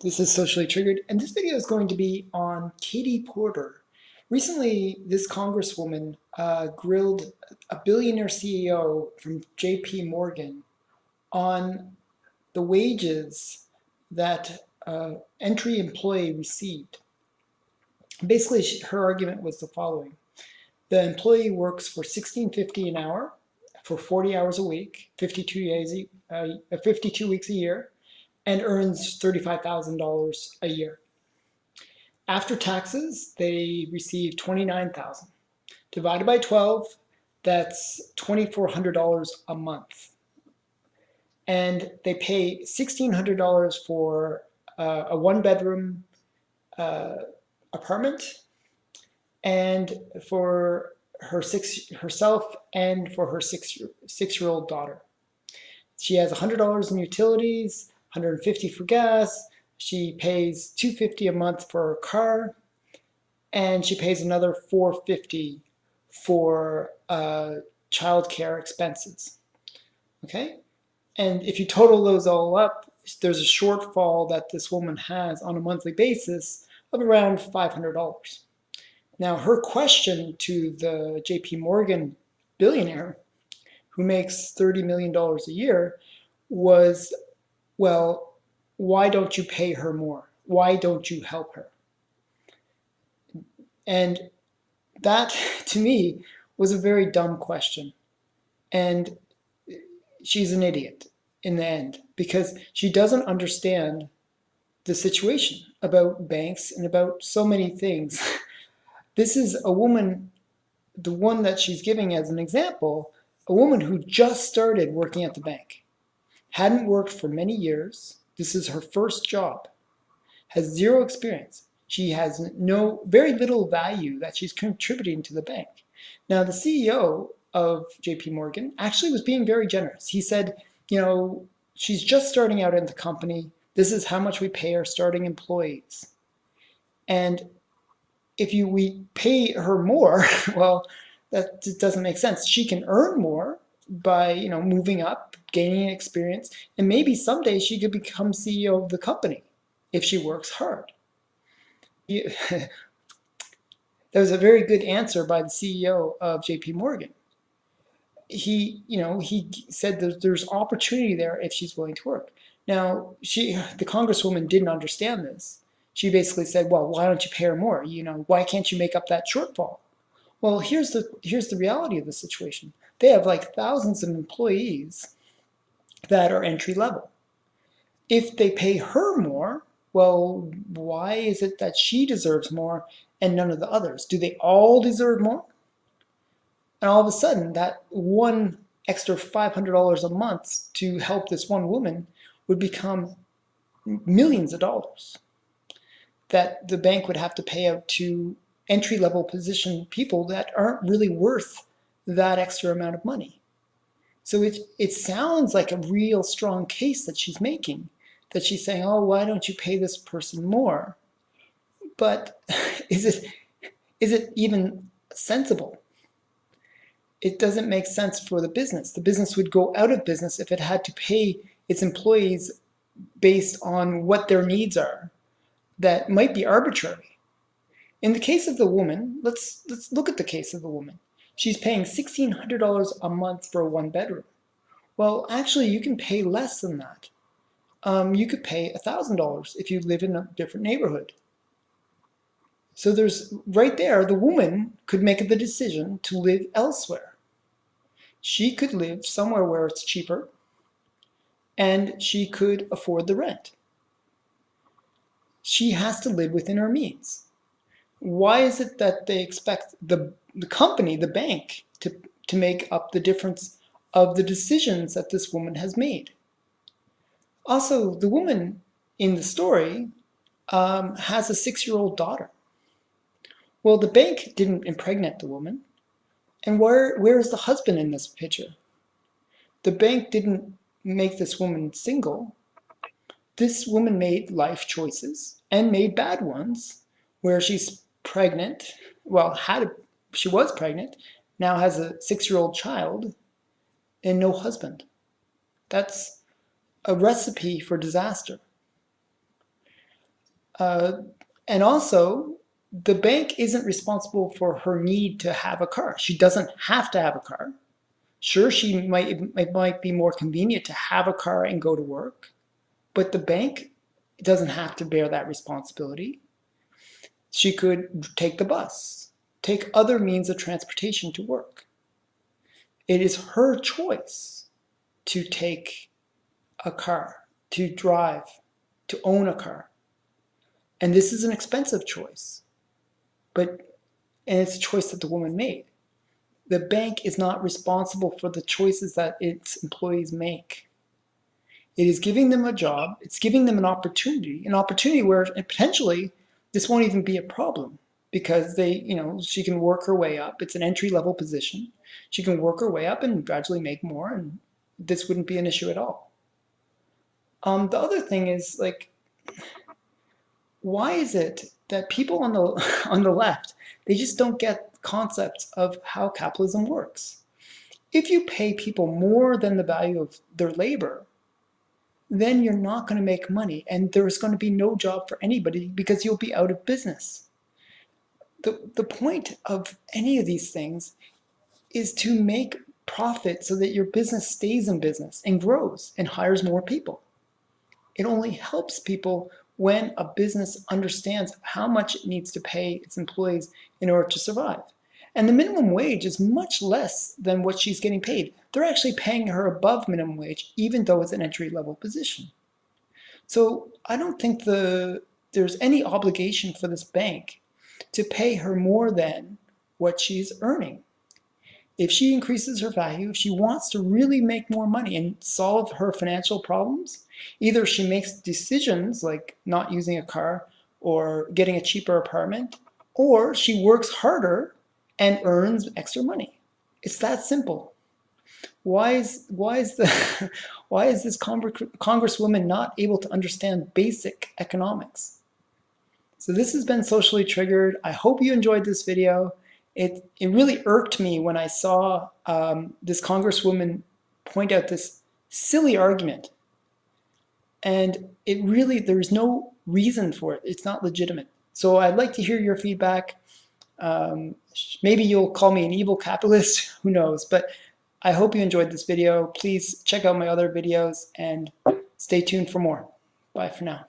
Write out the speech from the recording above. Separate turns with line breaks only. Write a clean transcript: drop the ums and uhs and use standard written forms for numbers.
This is Socially Triggered, and this video is going to be on Katie Porter. Recently, this Congresswoman grilled a billionaire CEO from JP Morgan on the wages that entry employee received. Basically, her argument was the following. The employee works for $16.50 an hour for 40 hours a week, 52 weeks a year, and earns $35,000 a year. After taxes, they receive $29,000. Divided by 12, that's $2,400 a month. And they pay $1,600 for a one-bedroom apartment, and for herself and for her six-year-old daughter. She has $100 in utilities, $150 for gas. She pays $250 a month for her car, and she pays another $450 for childcare expenses. Okay, and if you total those all up, there's a shortfall that this woman has on a monthly basis of around $500. Now, her question to the JP Morgan billionaire, who makes $30 million a year, was, well, why don't you pay her more? Why don't you help her? And that, to me, was a very dumb question. And she's an idiot in the end, because she doesn't understand the situation about banks and about so many things. This is a woman, the one that she's giving as an example, a woman who just started working at the bank, hadn't worked for many years. This is her first job, has zero experience. She has very little value that she's contributing to the bank. Now, the CEO of JP Morgan actually was being very generous. He said, she's just starting out in the company. This is how much we pay our starting employees. And if we pay her more, well, that doesn't make sense. She can earn more by moving up, gaining experience, and maybe someday she could become CEO of the company if she works hard. That was a very good answer by the CEO of JP Morgan. He said that there's opportunity there if she's willing to work. Now, the Congresswoman didn't understand this. She basically said, well, why don't you pay her more? Why can't you make up that shortfall? Well, here's the reality of the situation. They have like thousands of employees that are entry level. If they pay her more, well, why is it that she deserves more and none of the others? Do they all deserve more? And all of a sudden, that one extra $500 a month to help this one woman would become millions of dollars that the bank would have to pay out to entry-level position people that aren't really worth that extra amount of money. So it sounds like a real strong case that she's making, that she's saying, oh, why don't you pay this person more? But is it even sensible? It doesn't make sense for the business. The business would go out of business if it had to pay its employees based on what their needs are. That might be arbitrary. In the case of the woman, let's look at the case of the woman. She's paying $1,600 a month for a one bedroom. Well, actually, you can pay less than that. You could pay $1,000 if you live in a different neighborhood. So there's right there, the woman could make the decision to live elsewhere. She could live somewhere where it's cheaper, and she could afford the rent. She has to live within her means. Why is it that they expect the company, the bank, to make up the difference of the decisions that this woman has made? Also, the woman in the story has a 6-year-old daughter. Well, the bank didn't impregnate the woman. And where is the husband in this picture? The bank didn't make this woman single. This woman made life choices and made bad ones where she's pregnant, she was pregnant, now has a 6-year-old child and no husband. That's a recipe for disaster. Uh, and also, the bank isn't responsible for her need to have a car. She doesn't have to have a car. Sure, it might be more convenient to have a car and go to work, but the bank doesn't have to bear that responsibility. She could take the bus, take other means of transportation to work. It is her choice to take a car, to drive, to own a car. And this is an expensive choice, and it's a choice that the woman made. The bank is not responsible for the choices that its employees make. It is giving them a job, it's giving them an opportunity where potentially this won't even be a problem because she can work her way up. It's an entry-level position. She can work her way up and gradually make more, and this wouldn't be an issue at all. The other thing is, like, why is it that people on the on the left, they just don't get concepts of how capitalism works? If you pay people more than the value of their labor, then you're not going to make money, and there's going to be no job for anybody because you'll be out of business. The point of any of these things is to make profit so that your business stays in business and grows and hires more people. It only helps people when a business understands how much it needs to pay its employees in order to survive. And the minimum wage is much less than what she's getting paid. They're actually paying her above minimum wage, even though it's an entry-level position. So I don't think there's any obligation for this bank to pay her more than what she's earning. If she increases her value, if she wants to really make more money and solve her financial problems, either she makes decisions like not using a car or getting a cheaper apartment, or she works harder and earns extra money. It's that simple. Why is this Congresswoman not able to understand basic economics? So this has been Socially Triggered. I hope you enjoyed this video. It really irked me when I saw this Congresswoman point out this silly argument. And there's no reason for it. It's not legitimate. So I'd like to hear your feedback. Maybe you'll call me an evil capitalist, who knows? But I hope you enjoyed this video. Please check out my other videos and stay tuned for more. Bye for now.